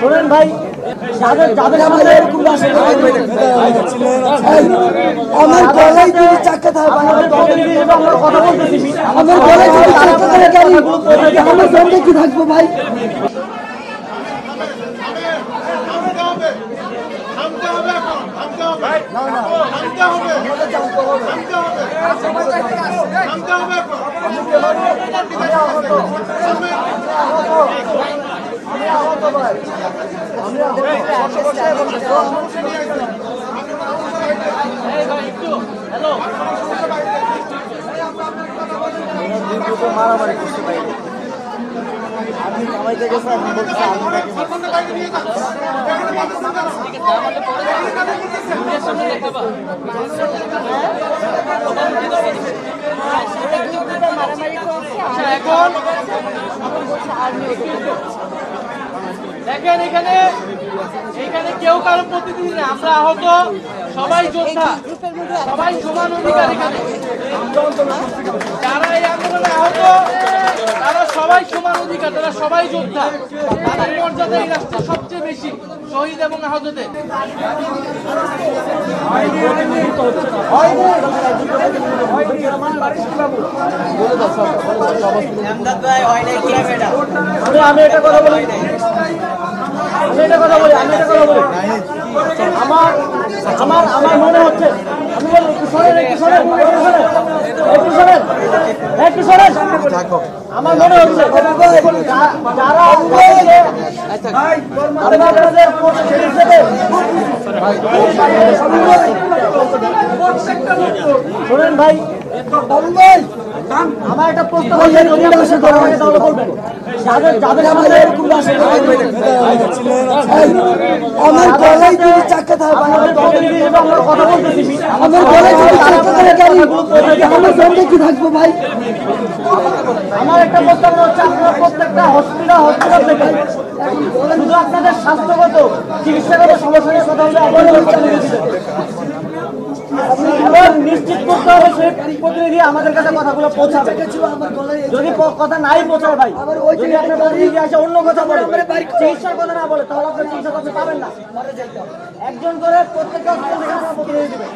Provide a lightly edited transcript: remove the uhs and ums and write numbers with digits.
শোনেন ভাই, যাদের আমাদের আমার গলায় যদি চাকা থাকে, আমরা কথা বলতেছি, আমার গলায় যদি চাকা থাকে গাড়ি, আমার সঙ্গে কি থাকবো ভাই? মারামারি করতে পারি আপনি কামাইতে গেছেন, আপনি বলছেন দেখেন এখানে কেউ কারো প্রতিনিধি না, আমরা আহত সবাই যোদ্ধা, সবাই সমান অধিকার। এখানে যারা এই আন্দোলনে আহত তারা সবাই সমান অধিকার, তারা সবাই যোদ্ধা, তাদের মর্যাদা এই রাষ্ট্রের সবচেয়ে বেশি শহীদ এবং আহতদের। আমি এটা কথা বলি, আমার মনে হচ্ছে, আমি বলি আমার মনে হচ্ছে যারা শোনেন ভাই, আমার একটা প্রশ্ন বলবেন, যাদের আমাদের আমার গলায় যদি চাকা থাকে, আমরা কথা বলতেছি, আমার গলায় যদি চাকা থাকে গাড়ি, আমার সঙ্গে কি থাকবো ভাই? আমার একটা প্রস্তাব হচ্ছে, আপনারা প্রত্যেকটা হসপিটাল থেকে শুধু আপনাদের স্বাস্থ্যগত চিকিৎসাগত সমস্যা নিয়ে কথা হলে এবার নিশ্চিত করতে হবে সেই প্রতিনিধি আমাদের কাছে কথাগুলো পৌঁছাবে। যদি কথা নাই পৌঁছায় ভাই, যদি আপনার প্রতিনিধি আসে অন্য কথা বলে, চিকিৎসার কথা না বলে, তাহলে আপনার চিকিৎসা করতে পাবেন না। একজন করে প্রত্যেকটা প্রতিনিধি দিবে।